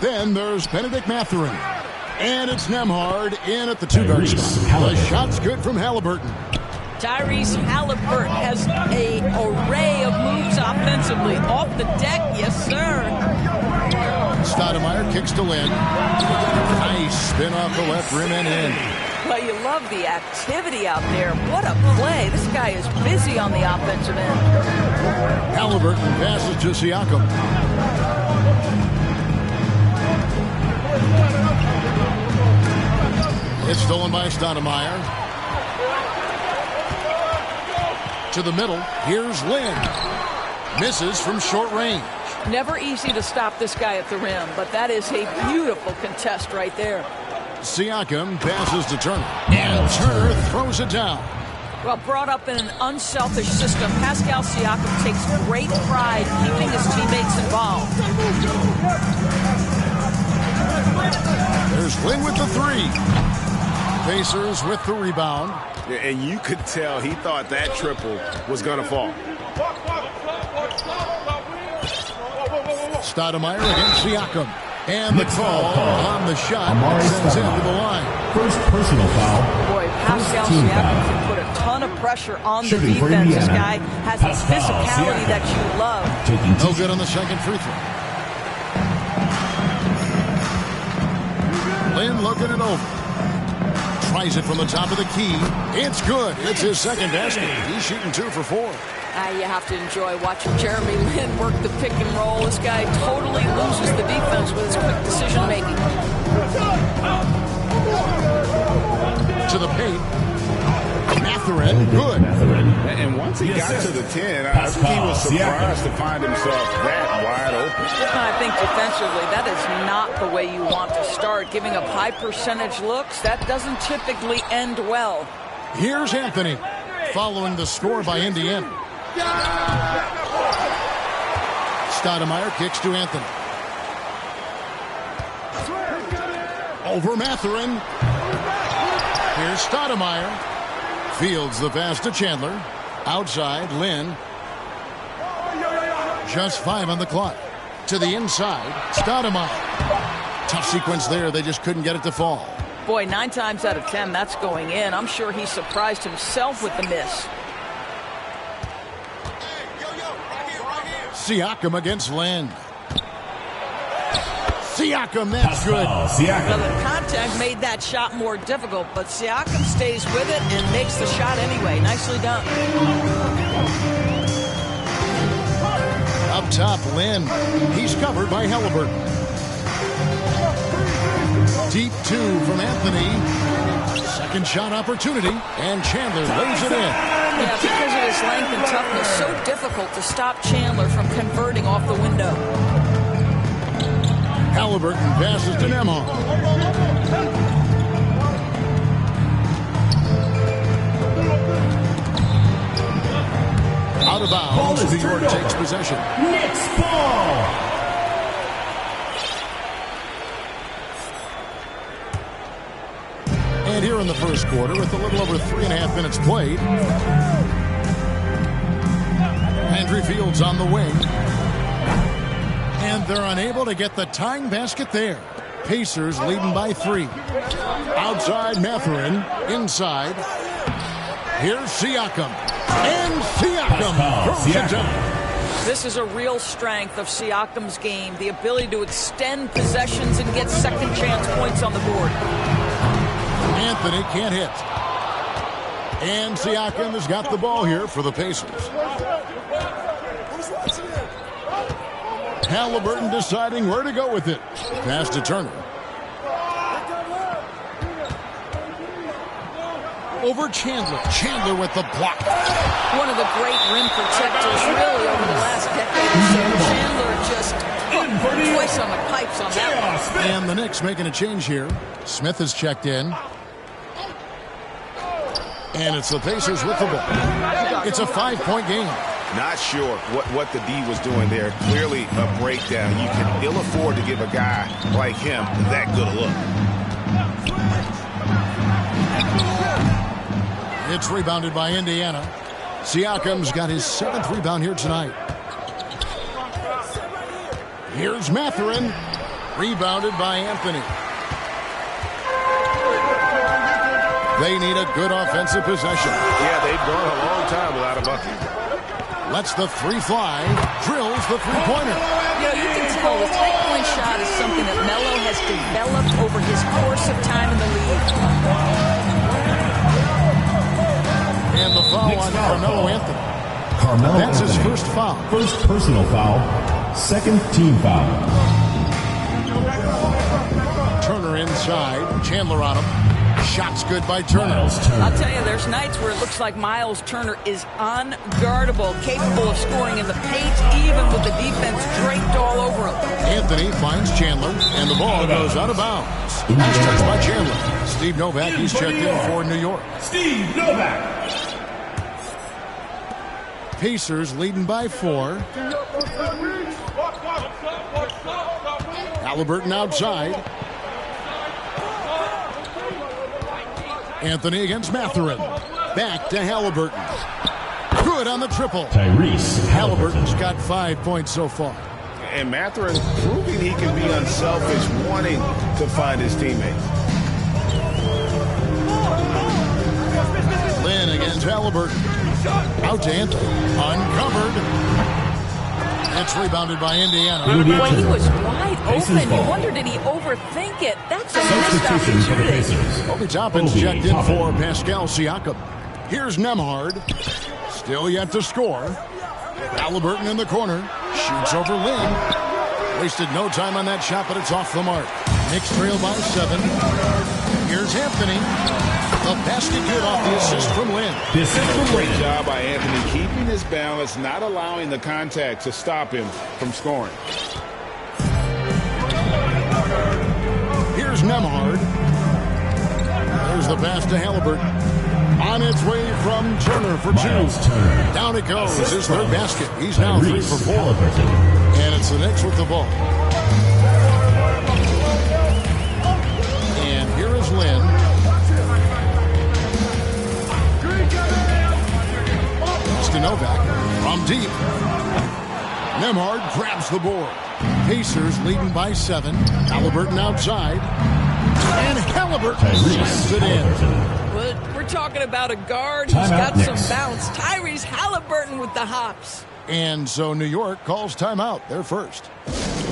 Then there's Benedict Mathurin. And it's Nembhard in at the two-guard spot. The shot's good from Halliburton. Tyrese Halliburton has an array of moves offensively. Off the deck, yes, sir. Stoudemire kicks to Lynn. Nice spin off the left rim and in. Well, you love the activity out there. What a play. This guy is busy on the offensive end. Halliburton passes to Siakam. It's stolen by Stoudemire. To the middle. Here's Lynn. Misses from short range. Never easy to stop this guy at the rim, but that is a beautiful contest right there. Siakam passes to Turner. And Turner throws it down. Well, brought up in an unselfish system, Pascal Siakam takes great pride keeping his teammates involved. There's Lynn with the three. Pacers with the rebound. Yeah, and you could tell he thought that triple was going to fall. Stoudemire against Siakam. And the call on the shot sends him to the line. First personal foul. Boy, Pascal Siakam can put a ton of pressure on the defense. This guy has the physicality that you love. No good on the second free throw. Lynn looking it over. Tries it from the top of the key. It's good. It's his second basket. He's shooting 2 for 4. You have to enjoy watching Jeremy Lin work the pick and roll. This guy totally loses the defense with his quick decision making. To the paint. Mathurin, good. And once he got to the 10, I think he was surprised to find himself that wide open. I think defensively, that is not the way you want to start. Giving up high percentage looks, that doesn't typically end well. Here's Anthony, following the score by Indiana. Stoudemire kicks to Anthony. Over Mathurin. Here's Stoudemire. Fields the pass to Chandler. Outside, Lynn. Just 5 on the clock. To the inside, Stoudemire. Tough sequence there. They just couldn't get it to fall. Boy, 9 times out of 10, that's going in. I'm sure he surprised himself with the miss. Siakam against Lynn. Siakam, that's good. Well, the contact made that shot more difficult, but Siakam stays with it and makes the shot anyway. Nicely done. Up top, Lynn. He's covered by Halliburton. Deep 2 from Anthony. Second shot opportunity, and Chandler lays it in. Yeah, because of his length and toughness, so difficult to stop Chandler from converting off the window. Halliburton passes to Nembhard. Out of bounds, New York takes possession. Knicks ball. And here in the first quarter, with a little over 3.5 minutes played, Andrew Fields on the wing. And they're unable to get the tying basket there. Pacers leading by 3. Outside, Mathurin. Inside. Here's Siakam. And Siakam throws it down. This is a real strength of Siakam's game, the ability to extend possessions and get second chance points on the board. Anthony can't hit. And Siakam has got the ball here for the Pacers. Halliburton deciding where to go with it. Pass to Turner. Over Chandler. Chandler with the block. One of the great rim protectors really over the last decade or so. Chandler just twice on the pipes on that one. And the Knicks making a change here. Smith has checked in. And it's the Pacers with the ball. It's a 5-point game. Not sure what the D was doing there. Clearly a breakdown. You can ill afford to give a guy like him that good a look. It's rebounded by Indiana. Siakam's got his 7th rebound here tonight. Here's Mathurin. Rebounded by Anthony. They need a good offensive possession. Yeah, they've gone a long time without a bucket. Lets the three fly. Drills the three-pointer. You can tell the three-point shot is something that Melo has developed over his course of time in the league. And the foul on Carmelo Anthony. That's his first foul. First personal foul. Second team foul. Turner inside. Chandler on him. Shots good by Turner. I'll tell you, there's nights where it looks like Miles Turner is unguardable, capable of scoring in the paint, even with the defense draped all over him. Anthony finds Chandler, and the ball goes out of bounds. Nice touch by Chandler. Steve Novak, he's checked in for New York. Steve Novak. Pacers leading by 4. Halliburton outside. Anthony against Mathurin. Back to Halliburton. Good on the triple. Tyrese Halliburton's got 5 points so far. And Mathurin proving he can be unselfish, wanting to find his teammates. Lynn against Halliburton. Out to Anthony. Uncovered. It's rebounded by Indiana. Well, he was wide open. You wonder, did he overthink it? That's a missed opportunity. Obi Toppin's checked in for Pascal Siakam. Here's Nembhard. Still yet to score. Halliburton in the corner. Shoots over Lynn. Wasted no time on that shot, but it's off the mark. Knicks trail by 7. Here's Anthony. The basket good off the assist from Lynn. Great job by Anthony keeping his balance, not allowing the contact to stop him from scoring. Here's Nembhard. There's the pass to Halliburton. On its way from Turner for 2. Down it goes. His third basket. He's now 3 for 4. And it's the Knicks with the ball. And here is Lynn. To Novak from deep. Nembhard grabs the board. Pacers leading by 7. Halliburton outside. And Halliburton slams it in. Well, we're talking about a guard who's got some bounce. Tyrese Halliburton with the hops. And so New York calls timeout. They're first.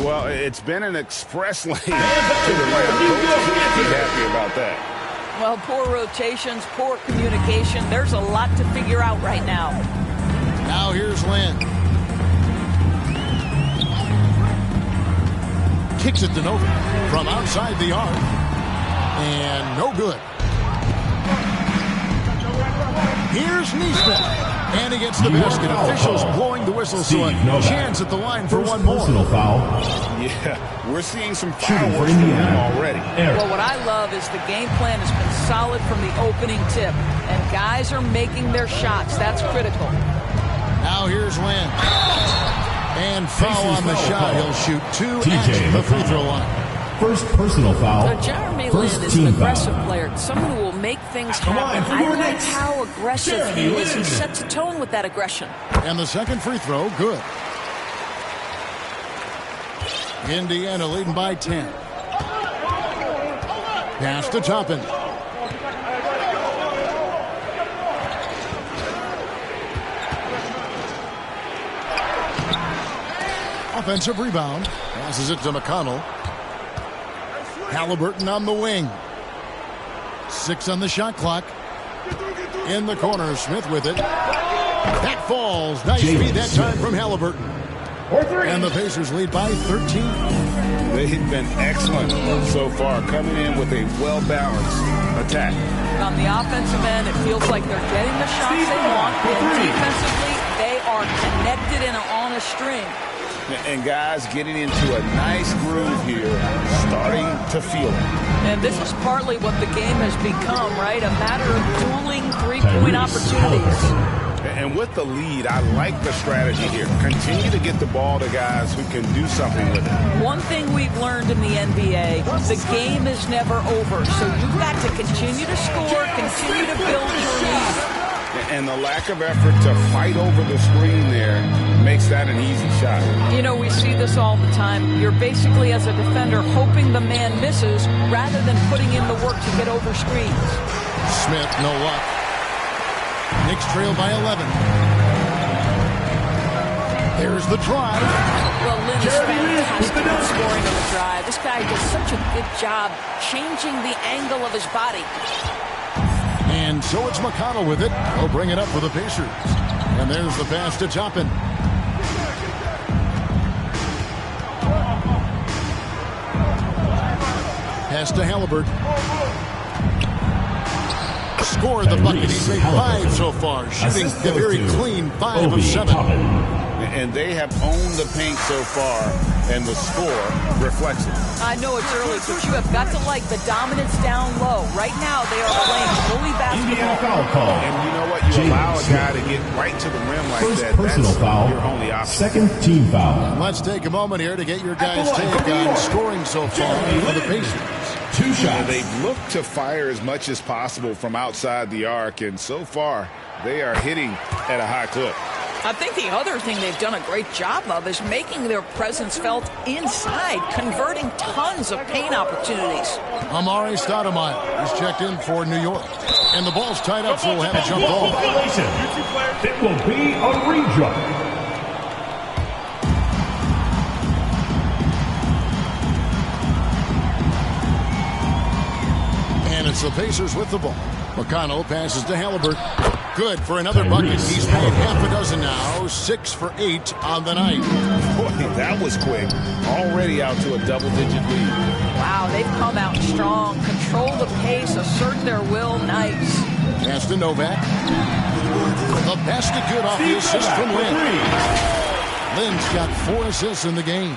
Well, it's been an express lane to the rim. Coach can't be happy about that. Well, poor rotations, poor communication. There's a lot to figure out right now. Now here's Lynn. Kicks it to Novak from outside the arc. And no good. Here's Neesmith. And he gets the basket. Officials blowing the whistle, so a chance at the line for one more. Personal foul. Yeah, we're seeing some fireworks from him already. Well, what I love is the game plan has been solid from the opening tip. And guys are making their shots. That's critical. Now here's Lynn. And foul on the shot. He'll shoot 2 at the free throw line. First personal foul. So Jeremy Lin is an aggressive player, someone who will make things happen. I like how aggressive he is. He sets a tone with that aggression. And the second free throw, good. Indiana leading by 10. Pass to Toppin. Offensive rebound. Passes it to McConnell. Halliburton on the wing. 6 on the shot clock. In the corner, Smith with it. That falls. Nice feed that time from Halliburton. And the Pacers lead by 13. They've been excellent so far, coming in with a well-balanced attack. On the offensive end, it feels like they're getting the shots they want. And defensively, they are connected and on a string. And guys getting into a nice groove here, starting to feel it. And this is partly what the game has become, right? A matter of dueling three-point opportunities. And with the lead, I like the strategy here. Continue to get the ball to guys who can do something with it. One thing we've learned in the NBA, the game is never over. So you've got to continue to score, continue to build your lead. And the lack of effort to fight over the screen there makes that an easy shot. You know, we see this all the time. You're basically, as a defender, hoping the man misses rather than putting in the work to get over screens. Smith, no luck. Knicks trail by 11. There's the drive. Well, Lynn is fantastic at scoring on the drive. This guy does such a good job changing the angle of his body. And so it's McConnell with it. He'll bring it up for the Pacers. And there's the pass to Toppin. Pass to Halliburton. Scored the bucket. He's made 5 so far. Shooting a very clean 5 of 7. And they have owned the paint so far, and the score reflects it. I know it's early, but you have got to like the dominance down low. Right now, they are playing bully basketball. And you know what? You allow a guy to get right to the rim like First that. personal That's foul. your only option. Second team foul. Let's take a moment here to get your guys' take on scoring so far for the Pacers. 2 shots. And they've looked to fire as much as possible from outside the arc, and so far, they are hitting at a high clip. I think the other thing they've done a great job of is making their presence felt inside, converting tons of paint opportunities. Amari Stoudemire is checked in for New York. And the ball's tied up, so we'll have a jump ball. It will be a rejump. And it's the Pacers with the ball. McConnell passes to Halliburton. Good for another bucket. He's made half a dozen now. 6 for 8 on the night. Boy, that was quick. Already out to a double-digit lead. Wow, they've come out strong. Control the pace, assert their will. Nice. Pass to Novak. The basket good off the assist from Lynn. Lynn's got 4 assists in the game.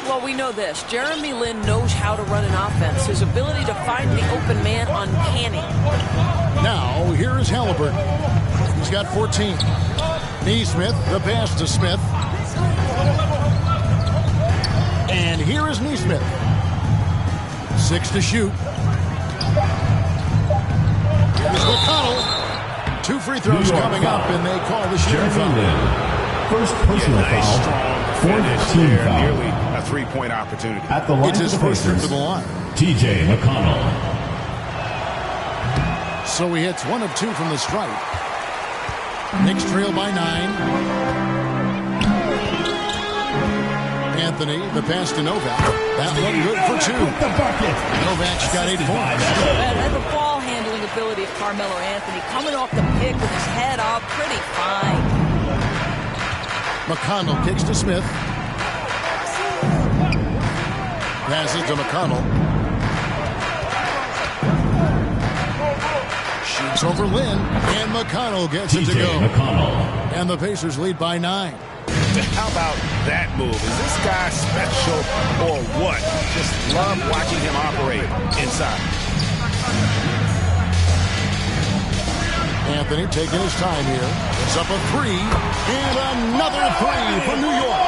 Well, we know this. Jeremy Lin knows how to run an offense. His ability to find the open man uncanny. Now, here is Halliburton. He's got 14. Neesmith, the pass to Smith. And here is Neesmith. 6 to shoot. Here's McConnell. 2 free throws coming up, and they call the shooting foul. First personal foul. Fourth team foul. Nearly a 3-point opportunity. At the line It's his first trip to the line. TJ McConnell. So he hits 1 of 2 from the stripe. Knicks trail by 9. Anthony, the pass to Novak. That one good for 2. Novak's got 8 points. And the ball handling ability of Carmelo Anthony coming off the pick with his head up, pretty fine. McConnell kicks to Smith. Passes to McConnell. Shoots over Lynn, and McConnell gets it to go. And the Pacers lead by 9. How about that move? Is this guy special or what? Just love watching him operate inside. Anthony taking his time here. It's up a 3, and another 3 for New York.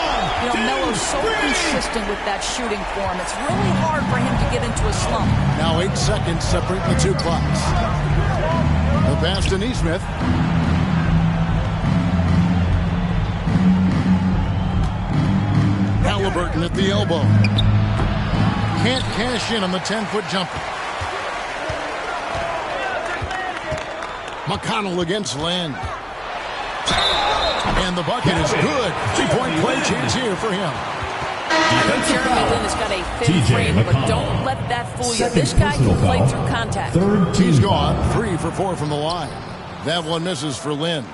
You know, Melo's so consistent with that shooting form. It's really hard for him to get into a slump. Now 8 seconds separate the 2 clocks. The pass to Neesmith. Halliburton at the elbow. Can't cash in on the 10-foot jumper. McConnell against Lynn. And the bucket is good. 3-point play chance here for him. Jeremy Lin has got a thin frame, but don't let that fool you. This guy can play through contact. He's gone 3 for 4 from the line. That one misses for Lynn.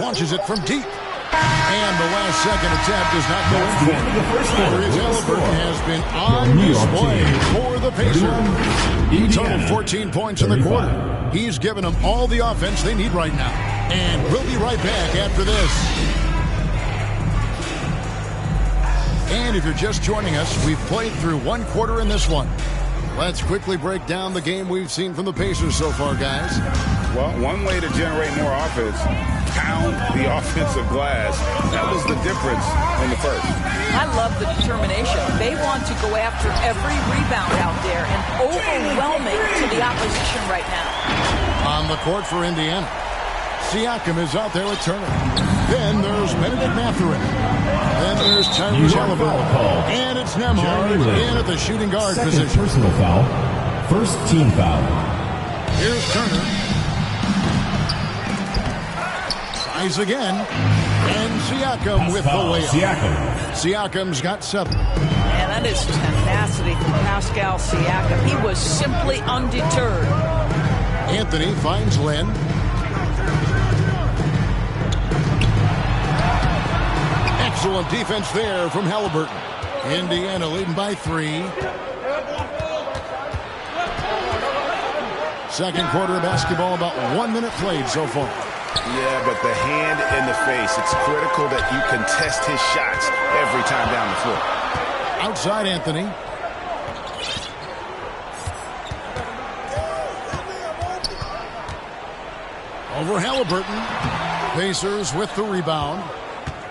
Launches it from deep. And the last second attempt does not go in for him. Halliburton has been on display for the Pacers. He totaled 14 points in the quarter. He's given them all the offense they need right now. And we'll be right back after this. And if you're just joining us, we've played through 1 quarter in this one. Let's quickly break down the game we've seen from the Pacers so far, guys. Well, one way to generate more offense, pound the offensive glass. That was the difference in the first. I love the determination. They want to go after every rebound out there and overwhelming to the opposition right now. On the court for Indiana, Siakam is out there with Turner. Then there's Benedict Mathurin. Then there's Tyrese Halliburton. And it's Nembhard in at the shooting guard position. Personal foul. First team foul. Here's Turner. Tries again. And Siakam with the layup. Siakam's got 7. And that is tenacity from Pascal Siakam. He was simply undeterred. Anthony finds Lynn. Excellent defense there from Halliburton. Indiana leading by 3. Second quarter of basketball, about 1 minute played so far. Yeah, but the hand in the face, it's critical that you contest his shots every time down the floor. Outside Anthony. Over Halliburton. Pacers with the rebound.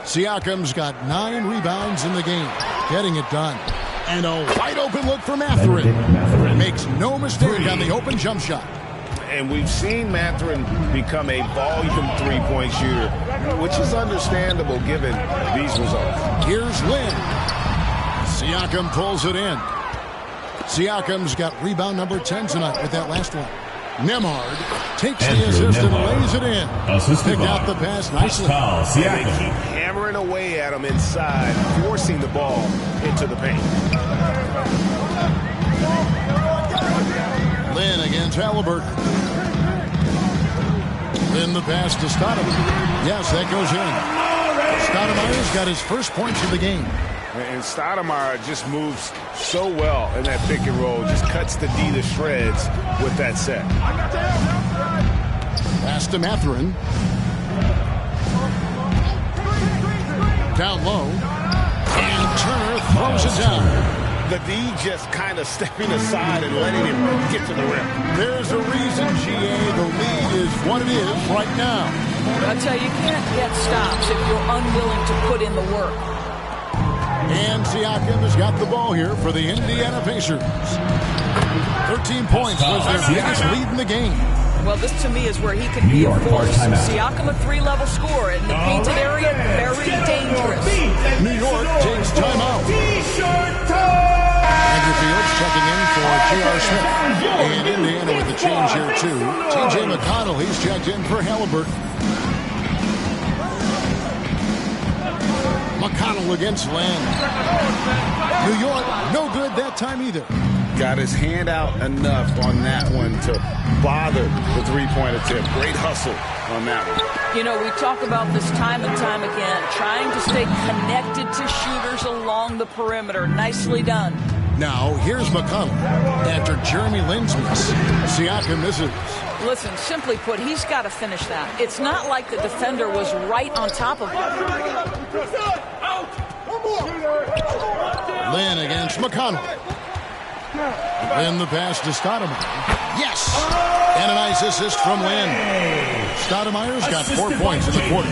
Siakam's got 9 rebounds in the game. Getting it done. And a wide open look for Mathurin. Makes no mistake on the open jump shot. And we've seen Mathurin become a volume three-point shooter, which is understandable given these results. Here's Lynn. Siakam pulls it in. Siakam's got rebound number 10 tonight with that last one. Nembhard takes the assist and lays it in. Picked out the pass nicely. They keep hammering away at him inside, forcing the ball into the paint. Lynn against Halliburton. Then the pass to Stoudemire. Yes, that goes in. Stoudemire's got his first points of the game. And Stoudemire just moves so well in that pick and roll. Just cuts the D to shreds with that set. Pass to Mathurin. Down low. And Turner throws it down. The D just kind of stepping aside and letting him get to the rim. There's a reason, GA, the lead is what it is right now. I'll tell you, you can't get stops if you're unwilling to put in the work. And Siakam has got the ball here for the Indiana Pacers. 13 points was their biggest lead in the game. Well, this to me is where he can be a force. Siakam, a 3-level scorer in the painted area, very dangerous. New York takes timeout. Andrew Fields checking in for J.R. Smith. And Indiana with the change here, too. T.J. McConnell, he's checked in for Halliburton. McConnell against Lynn. New York, no good that time either. Got his hand out enough on that one to bother the three-point attempt. Great hustle on that one. You know, we talk about this time and time again, trying to stay connected to shooters along the perimeter. Nicely done. Now, here's McConnell. After Jeremy Lin's miss, Siakam misses. Listen, simply put, he's got to finish that. It's not like the defender was right on top of him. Lynn against McConnell. Then the pass to Stoudemire. Yes! And a nice assist from Lynn. Stoudemire's got 4 points in the quarter.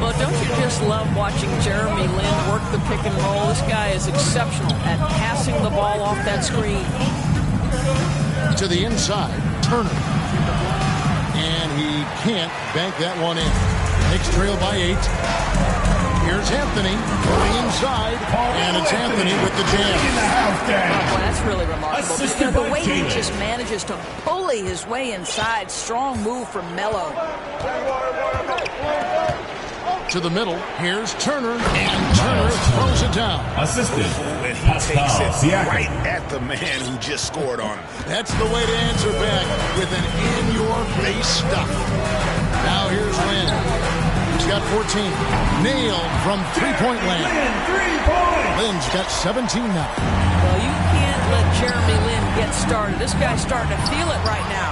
Well, don't you just love watching Jeremy Lin work the pick and roll? This guy is exceptional at passing the ball off that screen. To the inside, Turner. And he can't bank that one in. Knicks trail by 8. Here's Anthony going inside, and it's Anthony with the jam. Well, that's really remarkable. The way he just manages to bully his way inside. Strong move from Melo. To the middle, here's Turner, and Turner throws it down. Assisted. And he takes it right at the man who just scored on him. That's the way to answer back with an in-your-face stuff. Now here's Lynn. He's got 14. Nailed from three-point land. Lynn's got 17 now. Well, you can't let Jeremy Lin get started. This guy's starting to feel it right now.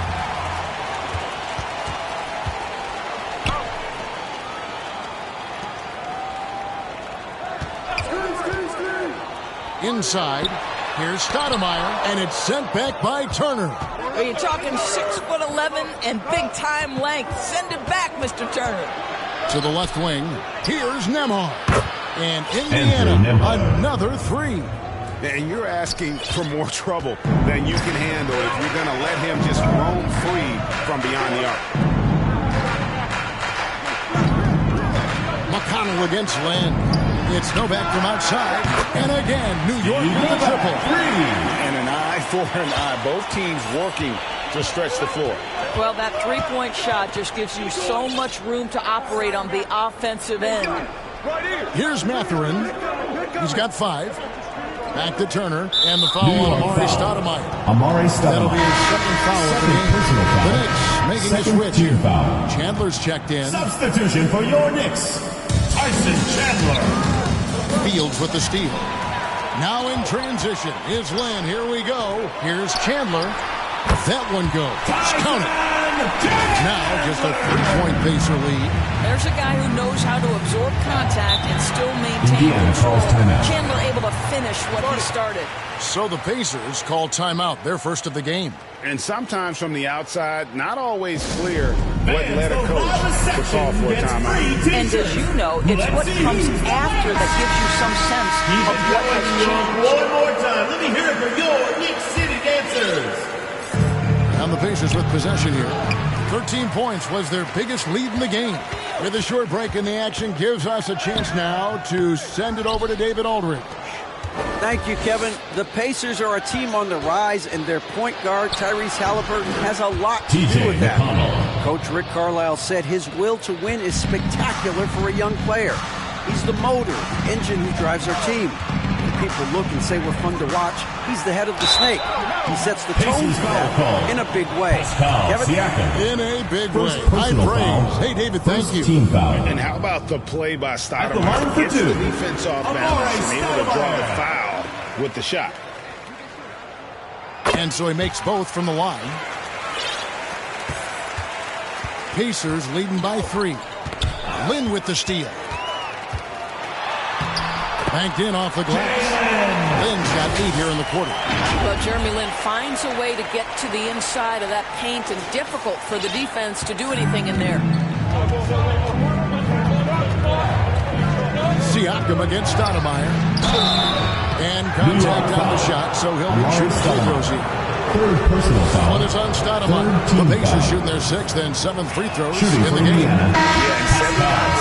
Inside, here's Stoudemire, and it's sent back by Turner. Are you talking 6'11" and big-time length? Send it back, Mr. Turner. To the left wing, here's Nembhard. And Indiana, another 3. And you're asking for more trouble than you can handle if you're going to let him just roam free from beyond the arc. McConnell against Lynn. It's Novak from outside. And again, New York with the triple. And an eye for an eye. Both teams working to stretch the floor. Well, that three-point shot just gives you so much room to operate on the offensive end. Here's Mathurin. He's got 5. Back to Turner. And the foul on Amari Stoudemire. That'll be his second foul of the game. The Knicks making a switch here. Chandler's checked in. Substitution for your Knicks, Tyson Chandler. Fields with the steal. Now in transition is Lynn. Here we go. Here's Chandler. That one goes. Count it. Now just a 3-point Pacer lead. There's a guy who knows how to absorb contact and still maintain control. Chandler able to finish what he started. So the Pacers call timeout, their first of the game. And sometimes from the outside, not always clear what led a coach to call for a timeout. And as you know, it's what comes after that gives you some sense of what has changed. One more time. Let me hear it for your Knicks City Dancers. And the Pacers with possession here. 13 points was their biggest lead in the game. With a short break in the action, gives us a chance now to send it over to David Aldridge. Thank you, Kevin. The Pacers are a team on the rise, and their point guard, Tyrese Halliburton, has a lot to do with that. Coach Rick Carlisle said his will to win is spectacular for a young player. He's the motor, the engine who drives our team. People look and say we're fun to watch. He's the head of the snake. He sets the tone for that in a big way. Kevin? In a big way. High praise. Hey, David, thank you. And how about the play by Stoudemire? Gets the defense off balance and able to draw the foul with the shot. And so he makes both from the line. Pacers leading by 3. Lynn with the steal. Banked in off the glass. Lynn's got 8 here in the quarter. Well, Jeremy Lin finds a way to get to the inside of that paint, and difficult for the defense to do anything in there. Siakam against Stoudemire. And contact on the shot, so he'll be shooting free throws here. Third personal foul. One is on Stoudemire. The Pacers shooting their 6th and 7th free throws in the game. Yeah, and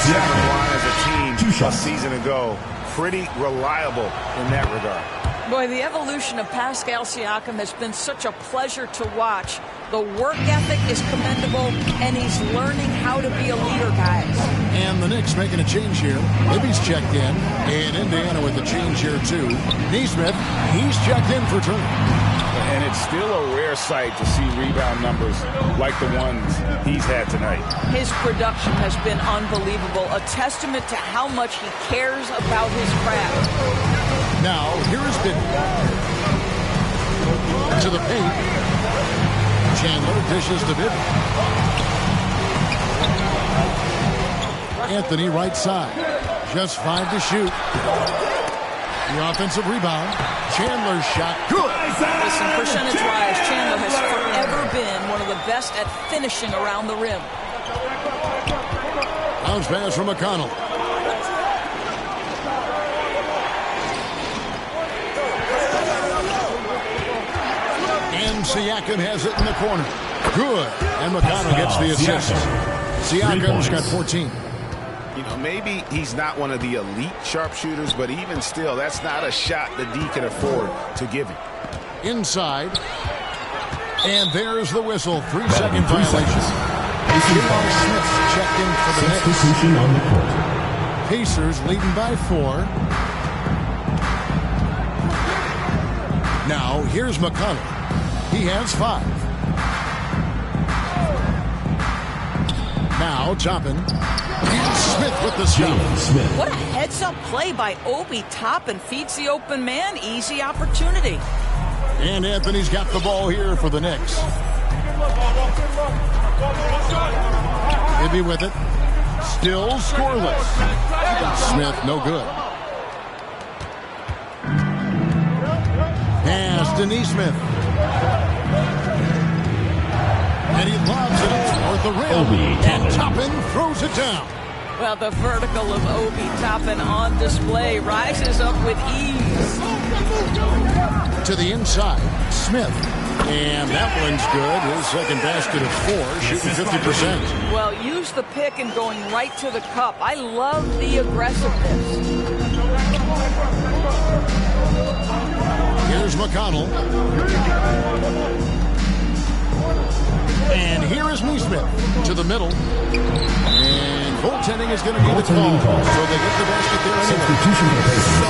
7 line as a team a season ago. Pretty reliable in that regard. Boy, the evolution of Pascal Siakam has been such a pleasure to watch. The work ethic is commendable, and he's learning how to be a leader, guys. And the Knicks making a change here. Libby's checked in, and Indiana with a change here, too. Nesmith, he's checked in for Turner. And it's still a rare sight to see rebound numbers like the ones he's had tonight. His production has been unbelievable, a testament to how much he cares about his craft. Now, here is Bibby. To the paint. Chandler dishes to Bibby. Anthony right side. Just 5 to shoot. The offensive rebound. Chandler's shot. Good. Listen, percentage-wise, Chandler has forever been one of the best at finishing around the rim. Bounce pass from McConnell. And Siakam has it in the corner. Good. And McConnell gets the assist. Siakam's got 14. You know, maybe he's not one of the elite sharpshooters, but even still, that's not a shot that D can afford to give him. Inside. And there's the whistle. 3-second violation. Smith checked in for the Knicks. Substitution on the court. Pacers leading by 4. Now, here's McConnell. He has 5. Now, Toppin. And Smith with the shot. What a heads-up play by Obi. Toppin feeds the open man. Easy opportunity. And Anthony's got the ball here for the Knicks. Ibby with it. Still scoreless. Smith, no good. Pass to Nesmith. And he lobs it toward the rim. And Toppin throws it down. Well, the vertical of Obi Toppin on display rises up with ease. To the inside. Smith And that one's good. His second basket of 4, shooting 50%. Well, use the pick and going right to the cup. I love the aggressiveness. Here's McConnell. And here is Neesmith to the middle. And goaltending is going to be the call. So they get the basket there anyway. So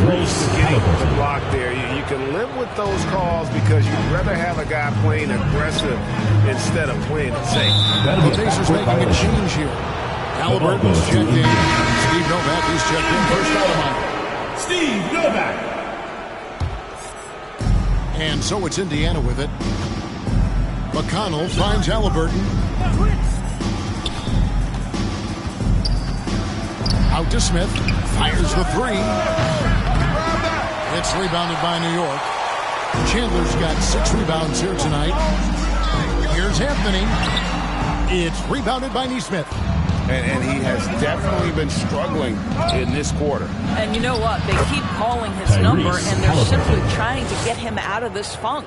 close to getting the block there. You can live with those calls because you'd rather have a guy playing aggressive instead of playing it safe. The Pacers making a change here. Halliburton's checked in. Steve Novak, he's checked in first out of line. Steve Novak. And so it's Indiana with it. McConnell finds Halliburton. Out to Smith. Fires the 3. It's rebounded by New York. Chandler's got 6 rebounds here tonight. Here's Anthony. It's rebounded by Neesmith. And he has definitely been struggling in this quarter. And you know what? They keep calling his number, and they're simply trying to get him out of this funk.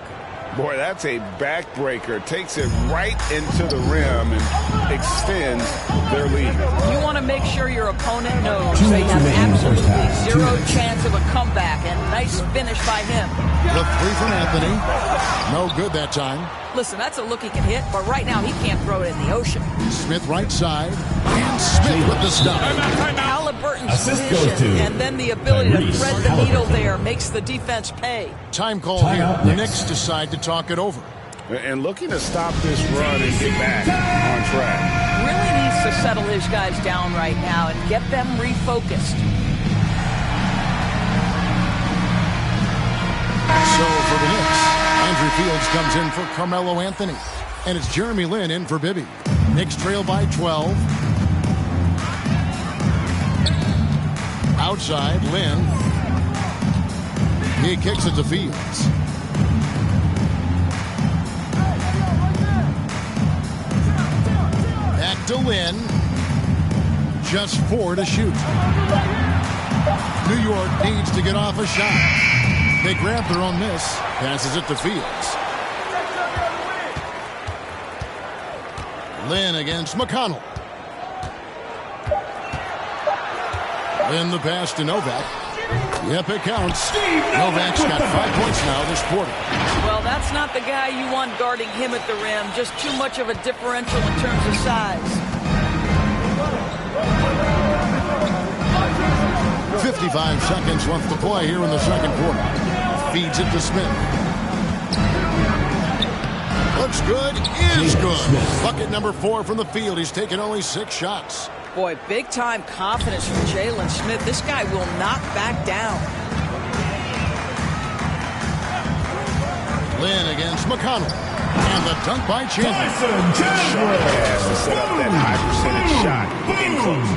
Boy, that's a backbreaker. Takes it right into the rim and extends their lead. You want to make sure your opponent knows they have absolutely zero chance of a comeback, and nice finish by him. The 3 from Anthony. No good that time. Listen, that's a look he can hit, but right now he can't throw it in the ocean. Smith right side. And Smith with the stop. Halliburton's vision and then the ability to thread the needle there makes the defense pay. Time call here. The Knicks decide to talk it over. And looking to stop this run and get back on track. Really needs to settle his guys down right now and get them refocused. So for the Knicks, Andrew Fields comes in for Carmelo Anthony. And it's Jeremy Lin in for Bibby. Knicks trail by 12. Outside, Lin. He kicks it to Fields. Back to Lin. Just 4 to shoot. New York needs to get off a shot. They grab their own miss. Passes it to Fields. Lin against McConnell. Lin the pass to Novak. Yep, it counts. Novak's got 5 points now this quarter. Well, that's not the guy you want guarding him at the rim. Just too much of a differential in terms of size. 55 seconds left to play here in the second quarter. Feeds it to Smith. Looks good. Is good. Bucket number 4 from the field. He's taken only 6 shots. Boy, big-time confidence from Jalen Smith. This guy will not back down. Lin against McConnell. And the dunk by Chandler. Pass to set up that high percentage shot in close.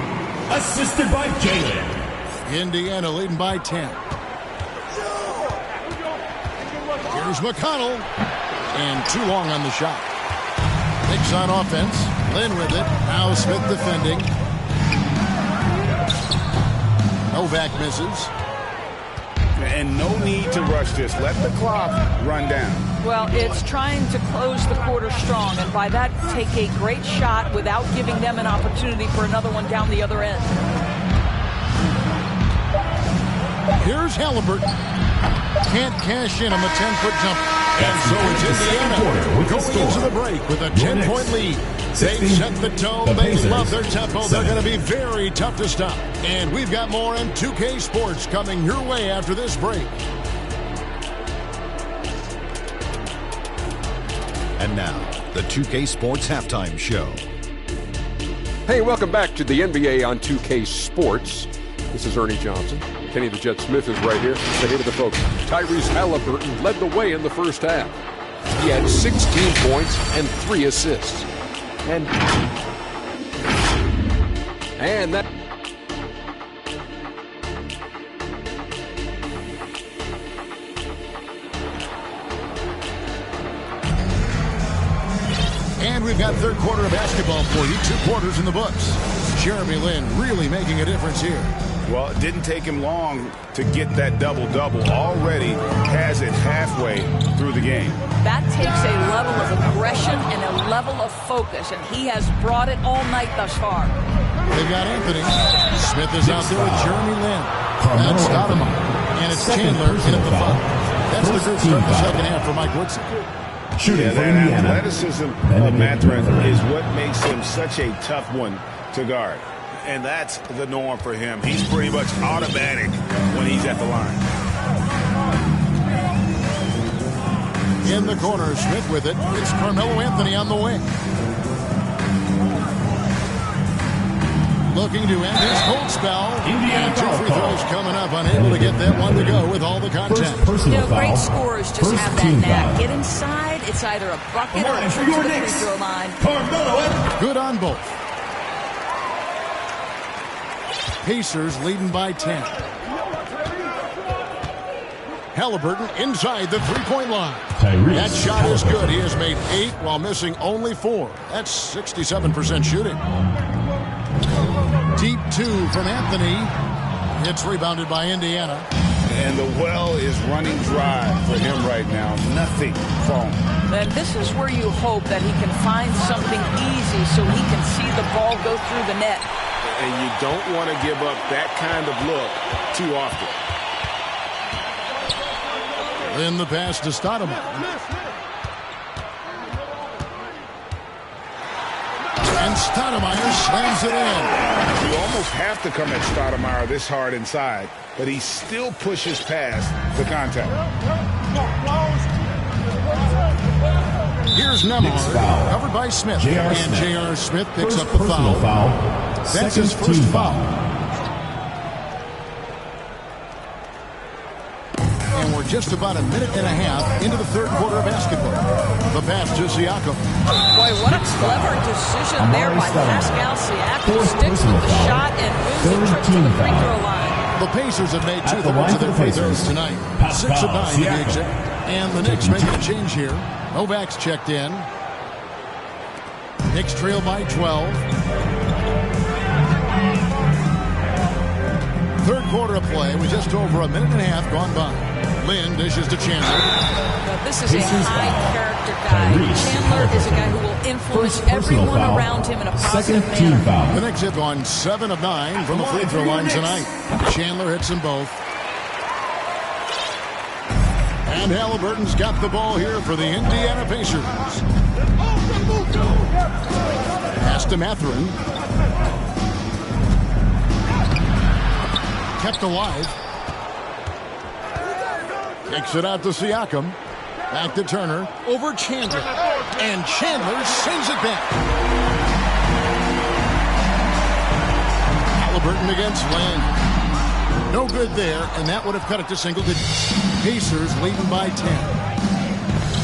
Assisted by Jalen. Indiana leading by 10. Here's McConnell. And too long on the shot. Knicks on offense. Lin with it. Now Smith defending. Novak misses. And no need to rush this. Let the clock run down. Well, it's trying to close the quarter strong, and by that, take a great shot without giving them an opportunity for another one down the other end. Here's Halliburton. Can't cash in on the 10-foot jumper. And so it's Indiana going into the break with a 10-point lead. They've set the tone. They love their tempo. They're going to be very tough to stop. And we've got more on 2K Sports coming your way after this break. And now, the 2K Sports Halftime Show. Hey, welcome back to the NBA on 2K Sports. This is Ernie Johnson. Kenny the Jet Smith is right here. Say hey to the folks. Tyrese Halliburton led the way in the first half. He had 16 points and 3 assists. And that... And we've got third quarter of basketball for you. 2 quarters in the books. Jeremy Lin really making a difference here. Well, it didn't take him long to get that double-double. Already has it halfway through the game. That takes a level of aggression and a level of focus, and he has brought it all night thus far. They've got Anthony. Smith is out there with Jeremy Lin. That's Stoudemire. And it's Chandler in at the foul. That's the good start in the second half for Mike Woodson. Yeah, that athleticism of Mathurin is what makes him such a tough one to guard. And that's the norm for him. He's pretty much automatic when he's at the line. In the corner, Smith with it. It's Carmelo Anthony on the wing. Looking to end his cold spell. And 2 free throws coming up. Unable to get that one to go with all the contact. Great scorers just have that knack. Get inside. It's either a bucket or a trip to the free throw line. Good on both. Pacers leading by 10. Halliburton inside the three-point line. That shot is good. He has made 8 while missing only 4. That's 67% shooting. Deep 2 from Anthony. It's rebounded by Indiana. And the well is running dry for him right now. Nothing falling. And this is where you hope that he can find something easy so he can see the ball go through the net. And you don't want to give up that kind of look too often. Then the pass to Stoudemire. And Stoudemire slams it in. You almost have to come at Stoudemire this hard inside, but he still pushes past the contact. Here's Nembhard, covered by Smith. And J.R. Smith picks up the foul. That's his first foul. And we're just about a minute and a half into the third quarter of basketball. The pass to Siakam. Boy, what a clever decision there by Pascal Siakam. Sticks with the shot and moves the trip to the free throw line. The Pacers have made 2/3 of their free throws tonight. 6 of 9 to be exact. And the Knicks making a change here. Novak's checked in. Knicks trail by 12. Third quarter of play with just over a minute and a half gone by. Lin dishes to Chandler. Now, this is a high-character guy. Chandler is a guy who will influence everyone around him in a positive manner. The Knicks have gone 7 of 9 from the free throw line tonight. Chandler hits them both. And Halliburton's got the ball here for the Indiana Pacers. Pass to Mathurin. Kept alive. Kicks it out to Siakam. Back to Turner. Over Chandler. And Chandler sends it back. Halliburton against Lin. No good there, and that would have cut it to single digits. Pacers leading by 10.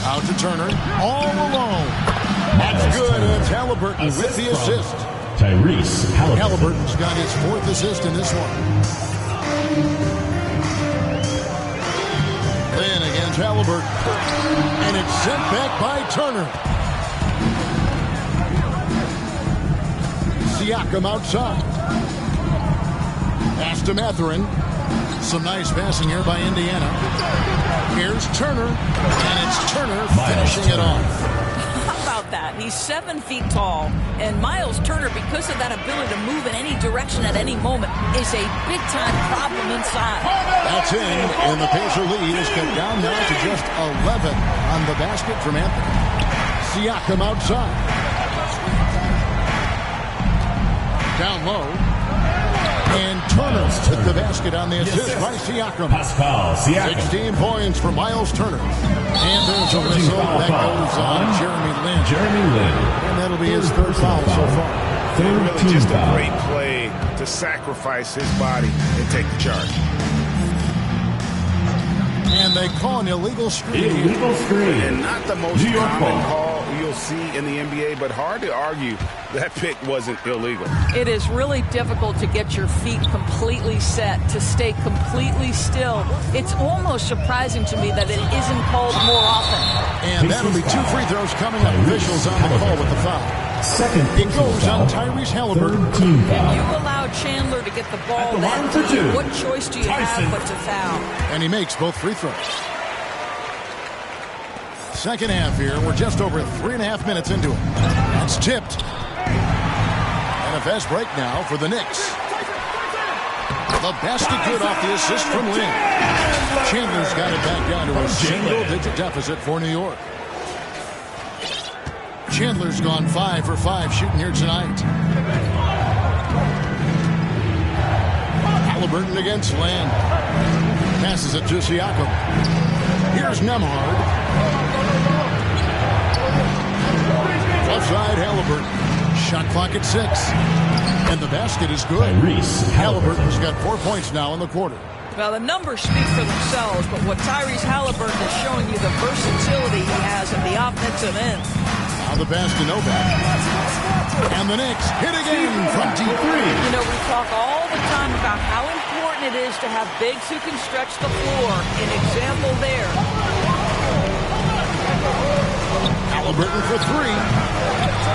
Out to Turner. All alone. That's good. It's Halliburton with the assist. Tyrese Halliburton's got his 4th assist in this one. Lin against Halliburton. And it's sent back by Turner. Siakam outside. Pass to Mathurin. Some nice passing here by Indiana. Here's Turner. And it's Turner finishing it off. How about that? He's 7 feet tall. And Miles Turner, because of that ability to move in any direction at any moment, is a big-time problem inside. That's in. And the Pacer lead is cut down now to just 11 on the basket from Anthony. Siakam outside. Down low. And Turner with the basket on the assist by Siakam. 16 points for Miles Turner. And there's a whistle that goes on Jeremy Lin. And that'll be his 3rd foul so far. Really just a great play to sacrifice his body and take the charge. And they call an illegal screen. And not the most common call you'll see in the NBA, but hard to argue that pick wasn't illegal. It is really difficult to get your feet completely set, to stay completely still. It's almost surprising to me that it isn't called more often. And that'll be 2 free throws coming up. Officials on the call with the foul. It goes on Tyrese Halliburton. If you allow Chandler to get the ball that deep, what choice do you have but to foul? And he makes both free throws. Second half here. We're just over 3.5 minutes into it. That's tipped. And a fast break now for the Knicks. The basket good off the assist from Lin. Chandler's got it back down to a single-digit deficit for New York. Chandler's gone 5 for 5 shooting here tonight. Halliburton against Land. Passes it to Siakam. Here's Nembhard. Offside Halliburton. Shot clock at 6. And the basket is good. Halliburton's got 4 points now in the quarter. Well, the numbers speak for themselves, but what Tyrese Halliburton is showing you, the versatility he has at the offensive end. Now the pass to Novak. And the Knicks hit again from deep three. You know, we talk all the time about how important it is to have bigs who can stretch the floor. An example there. Halliburton for 3.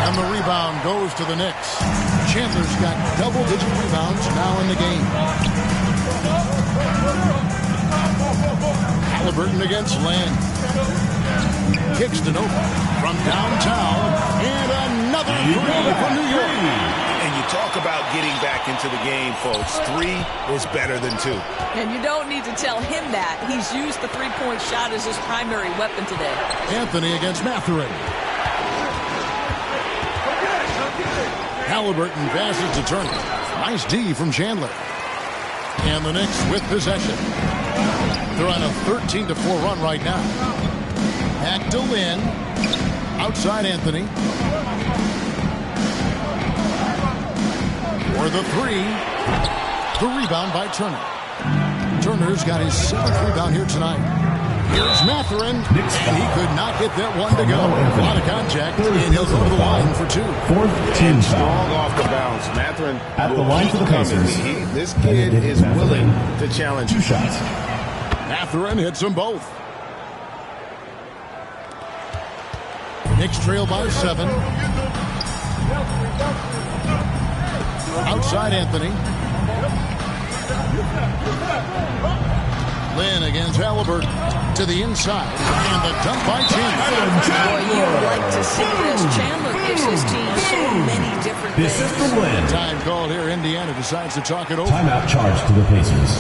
And the rebound goes to the Knicks. Chandler's got double-digit rebounds now in the game. Halliburton against Land. Kicks to Novak from downtown. And another 3 from New York. And you talk about getting back into the game, folks. 3 is better than 2. And you don't need to tell him that. He's used the three-point shot as his primary weapon today. Anthony against Mathurin. Halliburton passes to Turner. Nice D from Chandler. And the Knicks with possession. They're on a 13-4 run right now. Back to Lin. Outside Anthony. For the 3. The rebound by Turner. Turner's got his 7th rebound here tonight. Here's Mathurin, and he could not get that one to go. A lot of contact, and he'll go to the line for 2. Fourth team strong off the bounce. Mathurin at the line for the Pacers. This kid is willing to challenge. 2 shots. Mathurin hits them both. Knicks trail by 7. Outside Anthony. Lin against Halliburton to the inside, and the dunk by Chandler. Boy, you'd like to see this. Chandler gives his team so many different things. This is from Lin. Time called here. Indiana decides to talk it over. Timeout charge to the Pacers.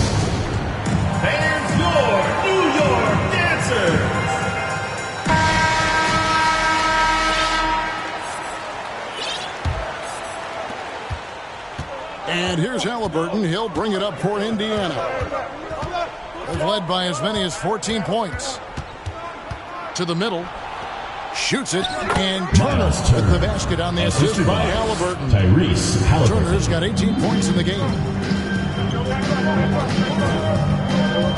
And your New York Dancers. And here's Halliburton. He'll bring it up for Indiana. They've led by as many as 14 points. To the middle. Shoots it. And Turner with the basket on the assist by Halliburton. Tyrese Halliburton. Turner's got 18 points in the game.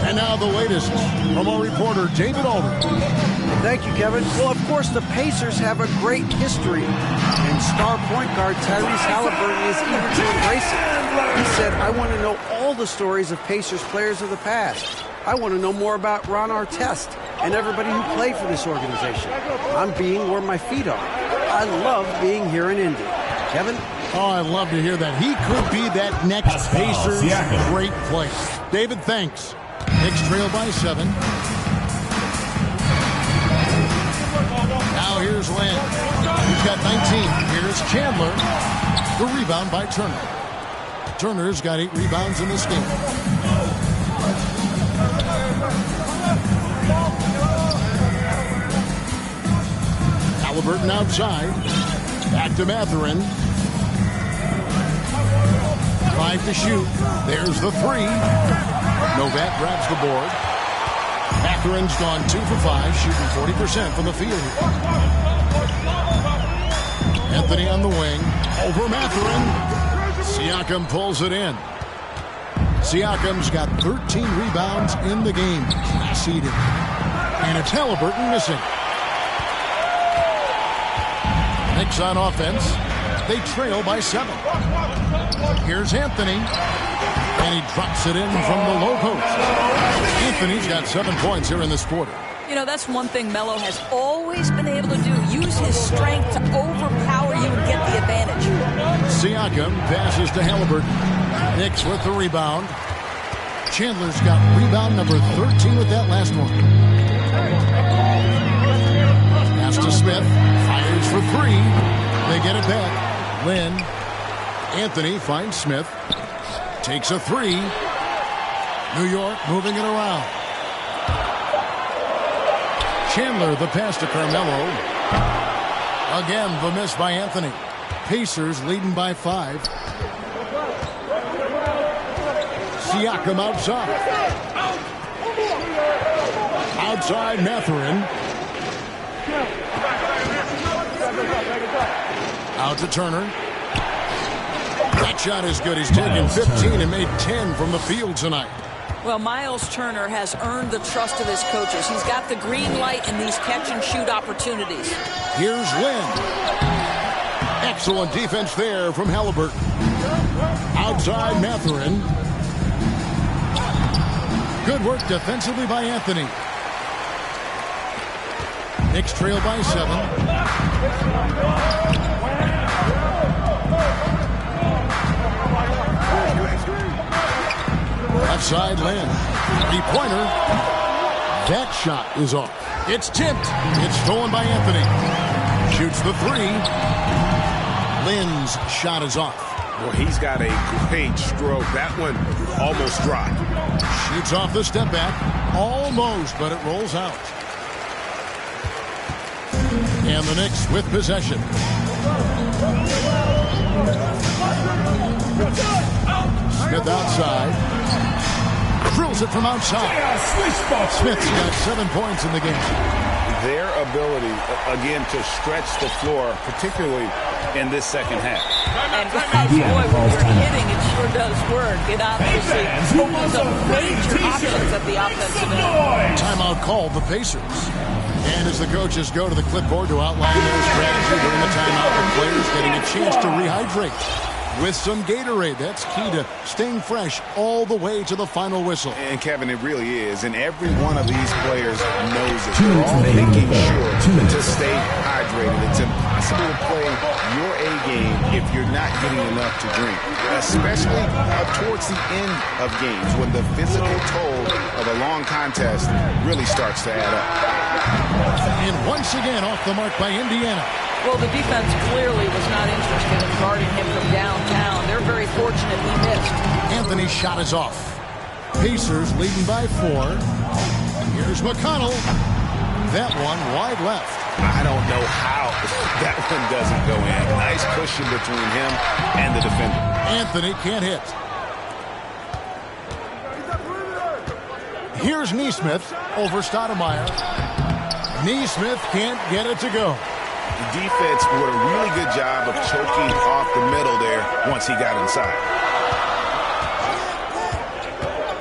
And now the latest from our reporter, David Aldridge. Thank you, Kevin. Well, of course, the Pacers have a great history, and star point guard Tyrese Halliburton is eager to embrace it. He said, I want to know all the stories of Pacers players of the past. I want to know more about Ron Artest and everybody who played for this organization. I'm being where my feet are. I love being here in Indy. Kevin? Oh, I love to hear that. He could be that next Pacers great player. David, thanks. Knicks trail by 7. Now here's Lin. He's got 19. Here's Chandler. The rebound by Turner. Turner's got 8 rebounds in this game. Halliburton outside. Back to Mathurin. 5 to shoot. There's the 3. Novak grabs the board. Mathurin's gone 2 for 5, shooting 40% from the field. Anthony on the wing. Over Mathurin. Siakam pulls it in. Siakam's got 13 rebounds in the game. Seeded. And it's Halliburton missing. Knicks on offense. They trail by 7. Here's Anthony. And he drops it in from the low post. Anthony's got 7 points here in this quarter. You know, that's one thing Melo has always been able to do. Use his strength to overpower you and get the advantage. Siakam passes to Halliburton. Knicks with the rebound. Chandler's got rebound number 13 with that last one. Pass to Smith. Fires for three. They get it back. Lynn. Anthony finds Smith. Takes a three. New York moving it around. Chandler, the pass to Carmelo. Again, the miss by Anthony. Pacers leading by 5. Siakam outside. Outside Mathurin. Out to Turner. That shot is good. He's taken 15 and made 10 from the field tonight. Well, Miles Turner has earned the trust of his coaches. He's got the green light in these catch-and-shoot opportunities. Here's Lynn. Excellent defense there from Halliburton. Outside Mathurin. Good work defensively by Anthony. Knicks trail by 7. Left side, Lynn. Three-pointer. That shot is off. It's tipped. It's stolen by Anthony. Shoots the three. Lynn's shot is off. Well, he's got a great stroke. That one almost dropped. Shoots off the step back. Almost, but it rolls out. And the Knicks with possession. Smith outside. Drills it from outside. Smith's got 7 points in the game. Their ability, again, to stretch the floor, particularly in this second half. And guys, boy, when you're hitting, it sure does work. It obviously opens up major options at the offensive end. Timeout called the Pacers. And as the coaches go to the clipboard to outline their strategy during the timeout, the players getting a chance to rehydrate with some Gatorade. That's key to staying fresh all the way to the final whistle. And Kevin, it really is. And every one of these players knows it. They're all making sure to stay hydrated. It's impossible to play your A game if you're not getting enough to drink, especially towards the end of games when the physical toll of a long contest really starts to add up. And once again off the mark by Indiana. Well, the defense clearly was not interested in guarding him from downtown. They're very fortunate he missed. Anthony's shot is off. Pacers leading by 4. Here's McConnell. That one wide left. I don't know how that one doesn't go in. Nice cushion between him and the defender. Anthony can't hit. Here's Nesmith over Stoudemire. Nesmith can't get it to go. The defense did a really good job of choking off the middle there once he got inside.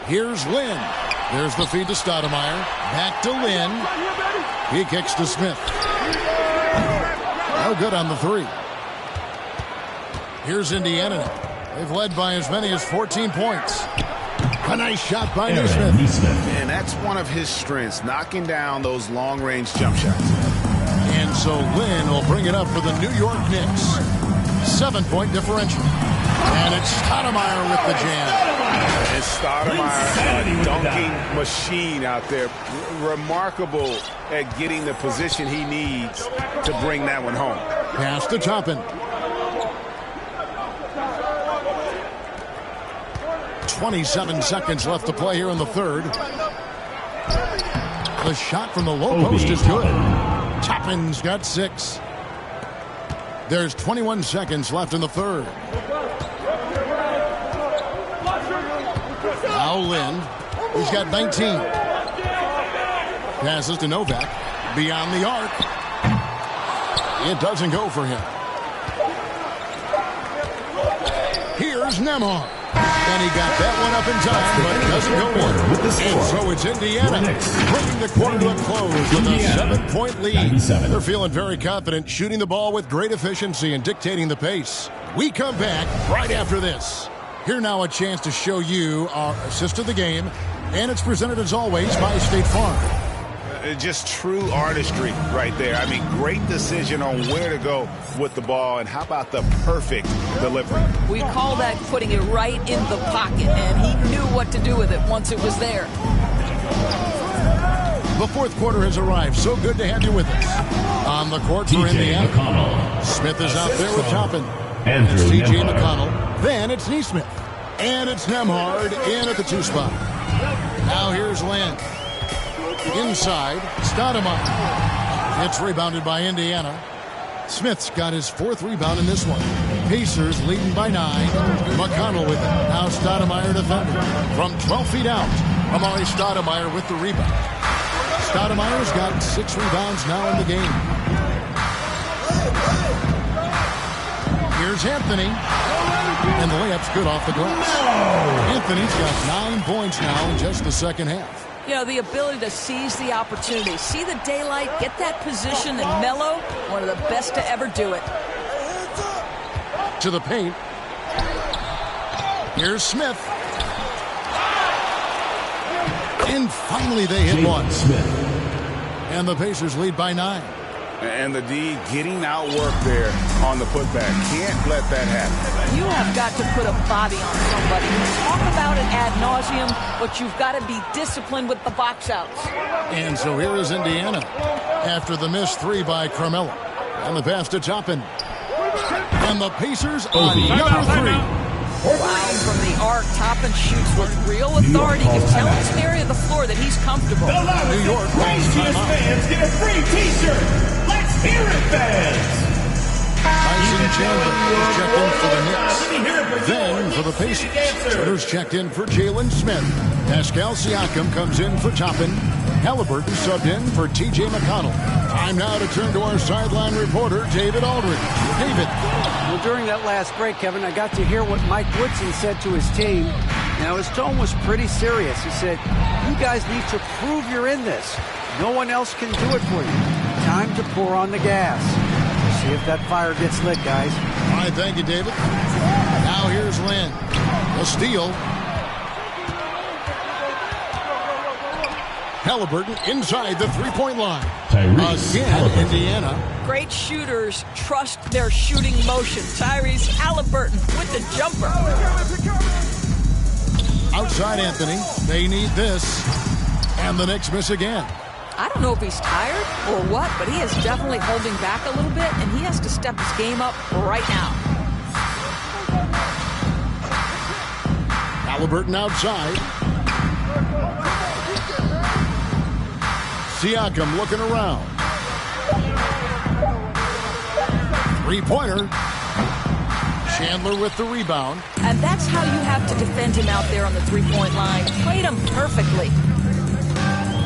Here's Lynn. There's the feed to Stoudemire. Back to Lynn. He kicks to Smith. No good on the three. Here's Indiana now. They've led by as many as 14 points. A nice shot by Nesmith. And that's one of his strengths, knocking down those long-range jump shots. And so Lynn will bring it up for the New York Knicks. 7-point differential. And it's Stoudemire with the jam. And Stoudemire, a dunking machine out there. Remarkable at getting the position he needs to bring that one home. Pass to Toppin. 27 seconds left to play here in the third. The shot from the low post is good. Toppin's got 6. There's 21 seconds left in the third. Now Lynn. He's got 19. Passes to Novak. Beyond the arc. It doesn't go for him. Here's Nembhard. And he got that one up in time, but doesn't go in. And so it's Indiana bringing the quarter to a close with a 7-point lead. They're feeling very confident, shooting the ball with great efficiency and dictating the pace. We come back right after this. Here now a chance to show you our assist of the game, and it's presented as always by State Farm. Just true artistry right there. I mean, great decision on where to go with the ball, and how about the perfect delivery? We call that putting it right in the pocket, and he knew what to do with it once it was there. The fourth quarter has arrived. So good to have you with us. On the court for Indiana. McConnell. Smith is out there with Toppin. Andrew It's T.J. Nembhard. McConnell. Then it's Neesmith. And it's Nembhard in at the 2 spot. Now here's Land. Inside, Stoudemire. It's rebounded by Indiana. Smith's got his 4th rebound in this one. Pacers leading by 9. McConnell with it. Now Stoudemire defending. From 12 feet out, Amari Stoudemire with the rebound. Stoudemire's got 6 rebounds now in the game. Here's Anthony. And the layup's good off the glass. Anthony's got 9 points now in just the second half. You know, the ability to seize the opportunity, see the daylight, get that position, and mellow, one of the best to ever do it. To the paint. Here's Smith. And finally they hit one. Smith. And the Pacers lead by 9. And the D getting outworked there on the putback. Can't let that happen. You have got to put a body on somebody. Talk about it ad nauseum, but you've got to be disciplined with the box outs. And so here is Indiana after the missed 3 by Carmelo. And the pass to Toppin. And the Pacers on another 3. Wow, from the arc, Toppin shoots with real authority. You can tell in this area of the floor that he's comfortable. The loudest, New York craziest fans get a free T-shirt. Let's hear it, fans. Tyson Chandler is checked in for the Knicks. Then for the Pacers, Turner's checked in for Jalen Smith. Pascal Siakam comes in for Toppin. Halliburton subbed in for T.J. McConnell. Time now to turn to our sideline reporter, David Aldridge. David. Well, during that last break, Kevin, I got to hear what Mike Woodson said to his team. Now, his tone was pretty serious. He said, you guys need to prove you're in this. No one else can do it for you. Time to pour on the gas. See if that fire gets lit, guys. All right, thank you, David. Now here's Lynn. A steal. Halliburton inside the three-point line. Again, Indiana. Great shooters trust their shooting motion. Tyrese Halliburton with the jumper. Outside Anthony. They need this. And the Knicks miss again. I don't know if he's tired or what, but he is definitely holding back a little bit, and he has to step his game up right now. Halliburton outside. Siakam looking around. Three-pointer. Chandler with the rebound. And that's how you have to defend him out there on the three-point line. Played him perfectly.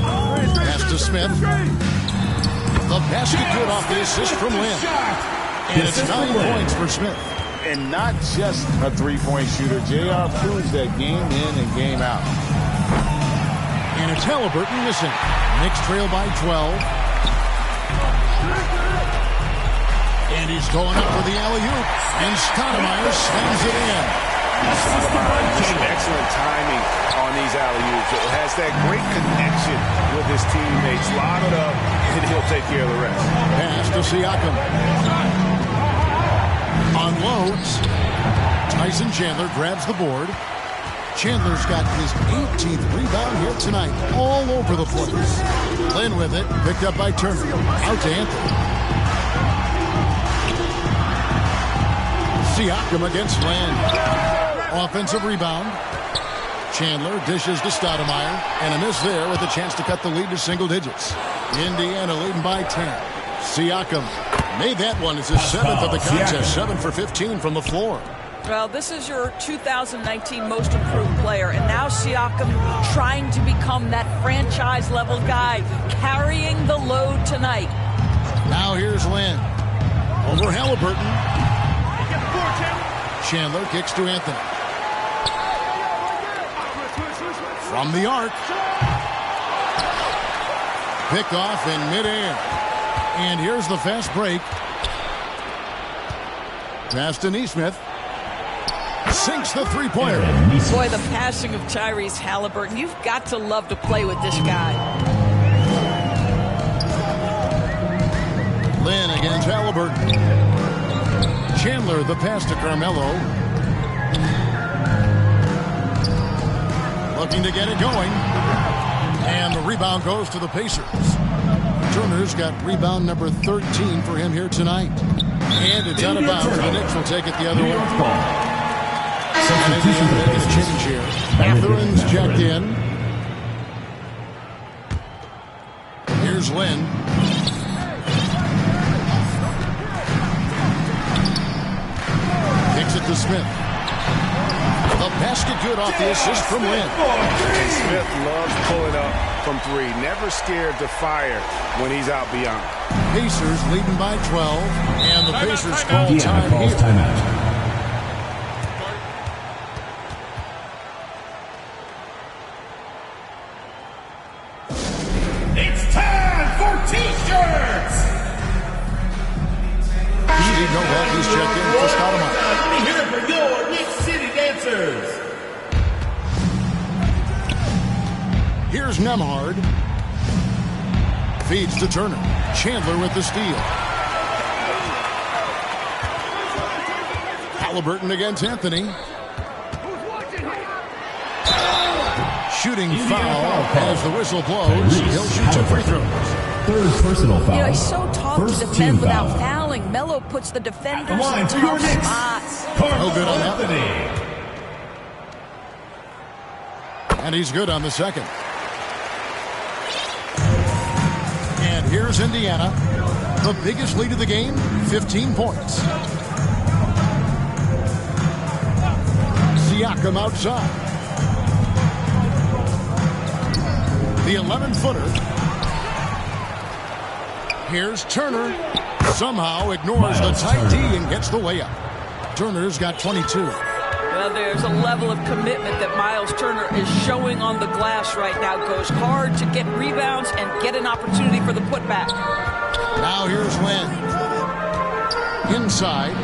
Pass to Smith. The basket good off the assist from Lynn. And it's 9 points for Smith. And not just a three-point shooter. JR proves that game in and game out. And it's Halliburton missing. Knicks trail by 12. And he's going up for the alley-oop. And Stoudemire slams it in. Excellent timing on these alley-oops. It has that great connection with his teammates. Lob it up, and he'll take care of the rest. Pass to Siakam. Unloads. Tyson Chandler grabs the board. Chandler's got his 18th rebound here tonight. All over the place. Lynn with it. Picked up by Turner. Out to Anthony. Siakam against Lynn. Offensive rebound. Chandler dishes to Stoudemire. And a miss there with a chance to cut the lead to single digits. Indiana leading by 10. Siakam made that one. It's his 7th of the contest. 7 for 15 from the floor. Well, this is your 2019 most improved player. And now Siakam trying to become that franchise-level guy, carrying the load tonight. Now here's Lynn. Over Halliburton. Chandler kicks to Anthony. From the arc. Pick off in midair. And here's the fast break. Pass to Neesmith. Sinks the three-pointer. Boy, the passing of Tyrese Halliburton. You've got to love to play with this guy. Halliburton. Chandler, the pass to Carmelo. Looking to get it going. And the rebound goes to the Pacers. Turner's got rebound number 13 for him here tonight. And it's out of bounds. The Knicks will take it the other way. Substitution for the It's change here. Matherin's checked in. Here's Lynn. Kicks it to Smith. The basket good off the assist from Lynn. And Smith loves pulling up from three. Never scared to fire when he's out beyond. Pacers leading by 12. And the Pacers call time calls here. timeout. It's time for T-shirts! Steve Novak, he's checked in for Stoudemire. Let me hear it for your Knicks City dancers. Here's Nemhard. Feeds to Turner. Chandler with the steal. Halliburton against Anthony. Shooting foul as the whistle blows. He'll shoot 2 free throws. Third personal foul. You know, he's so tough First to defend team without foul. fouling. Melo puts the defenders in Line for your tough Knicks. spots. No good on that. Anthony. And he's good on the second. And here's Indiana. The biggest lead of the game, 15 points. Siakam outside. The 11-footer. Here's Turner. Somehow ignores the tight D and gets the layup. Turner's got 22. Well, there's a level of commitment that Miles Turner is showing on the glass right now. Goes hard to get rebounds and get an opportunity for the putback. Now here's Lynn. Inside.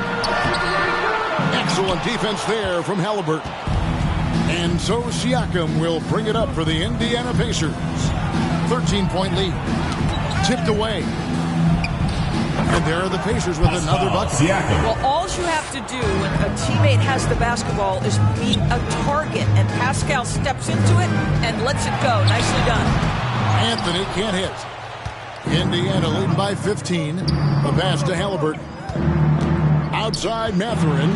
Excellent defense there from Halliburton. And so Siakam will bring it up for the Indiana Pacers. 13-point lead. Tipped away. And there are the Pacers with another bucket. Well, all you have to do when a teammate has the basketball is be a target, and Pascal steps into it and lets it go. Nicely done. Anthony can't hit. Indiana leading by 15. The pass to Halliburton. Outside Matherin.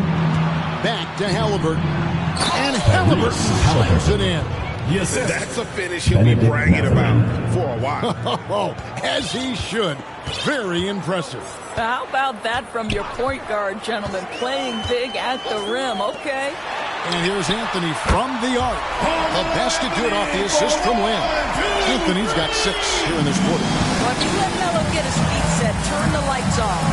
Back to Halliburton. And Halliburton slams it in. Yes, that's a finish he'll be bragging about for a while. As he should. Very impressive. How about that from your point guard, gentlemen? Playing big at the rim. Okay. And here's Anthony from the arc. A basket good off the assist from Lynn. Anthony's got 6 here in this quarter. Well, if you let Melo get his feet set, turn the lights off.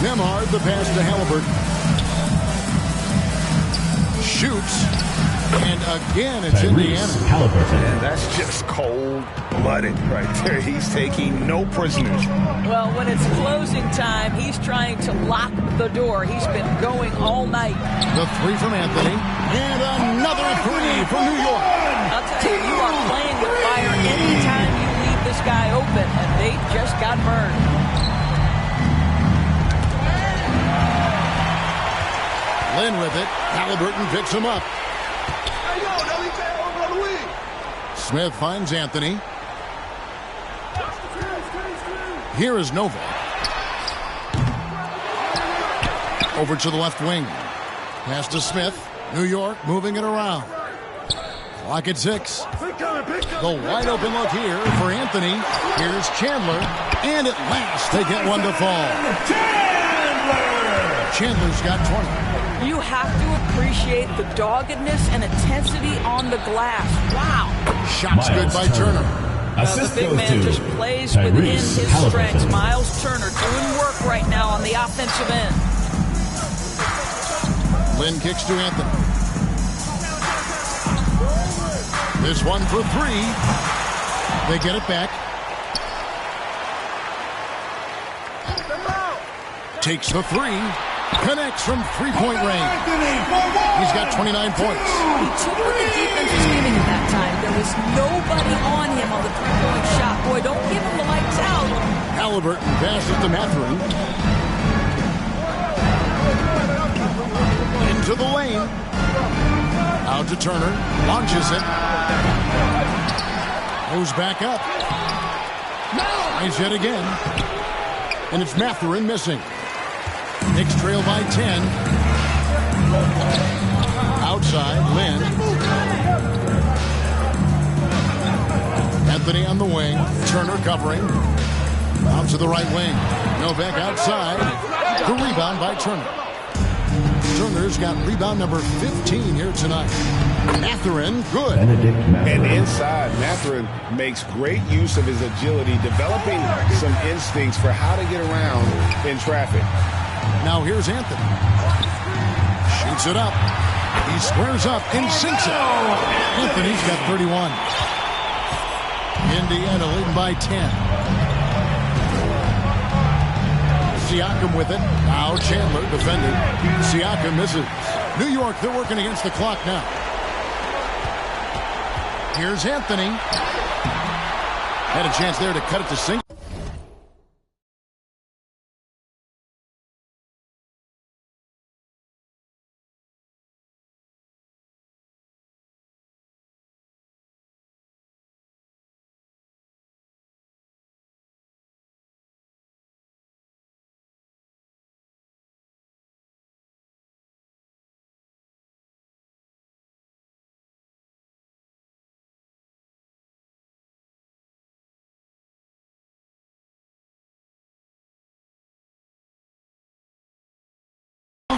Nemhard, the pass to Halliburton. Shoots. And again, it's Indiana. And that's just cold-blooded right there. He's taking no prisoners. Well, when it's closing time, he's trying to lock the door. He's been going all night. The 3 from Anthony. And another 3 from New York. I'll tell you, you are playing with fire anytime you leave this guy open, and they just got burned. Lynn with it. Halliburton picks him up. Smith finds Anthony. Here is Nova. Over to the left wing. Pass to Smith. New York moving it around. Clock at 6. The wide open look here for Anthony. Here's Chandler. And at last they get one to fall. Chandler's got 20. You have to appreciate the doggedness and intensity on the glass. Wow. Shots good by Turner. The big man just plays within his strengths. Miles Turner doing work right now on the offensive end. Lynn kicks to Anthony. This one for 3. They get it back. Takes the 3. Connects from 3-point range. He's got 29 points. He took what the defense was giving him that time. There was nobody on him on the 3-point shot. Boy, don't give him the lights out. Halliburton passes to Mathurin. Into the lane. Out to Turner. Launches it. Goes back up. Tries yet again. And it's Mathurin missing. Knicks trail by 10. Outside, Lynn. Anthony on the wing. Turner covering. Out to the right wing. Novak outside. The rebound by Turner. Turner's got rebound number 15 here tonight. Mathurin, good. And inside, Mathurin makes great use of his agility, developing some instincts for how to get around in traffic. Now here's Anthony. Shoots it up. He squares up and sinks it. Anthony's got 31. Indiana leading by 10. Siakam with it. Now Chandler defending. Siakam misses. New York, they're working against the clock now. Here's Anthony. Had a chance there to cut it to sink.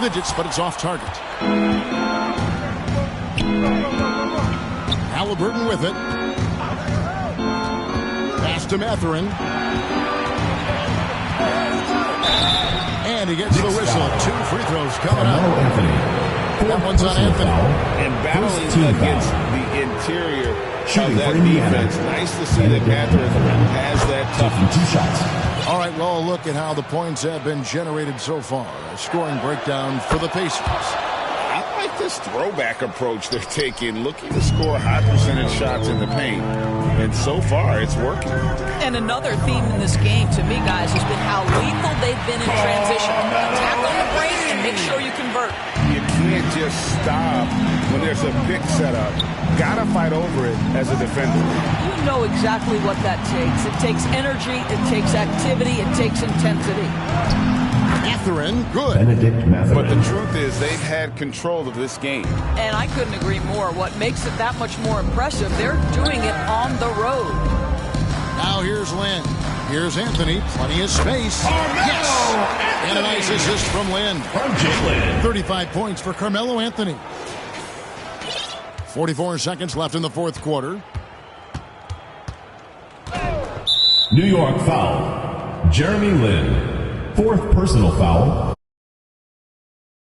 Digits, but it's off target. Halliburton with it. Pass to Mathurin. And he gets the whistle. 2 free throws coming up. That one's on Anthony. And battling against the interior of that defense. Nice to see that Mathurin has that toughness. 2 shots. All right, well, look at how the points have been generated so far. A scoring breakdown for the Pacers. I like this throwback approach they're taking, looking to score high percentage shots in the paint. And so far, it's working. And another theme in this game, to me, guys, has been how lethal they've been in transition. Attack on the break and make sure you convert. You can't just stop when there's a pick set up. Gotta fight over it as a defender. You know exactly what that takes. It takes energy, it takes activity, it takes intensity. Mathurin, good. But the truth is, they've had control of this game. And I couldn't agree more. What makes it that much more impressive, they're doing it on the road. Now here's Lynn. Here's Anthony. Plenty of space. Yes! And a nice assist from Lynn. 35 points for Carmelo Anthony. 44 seconds left in the fourth quarter. New York foul. Jeremy Lin. 4th personal foul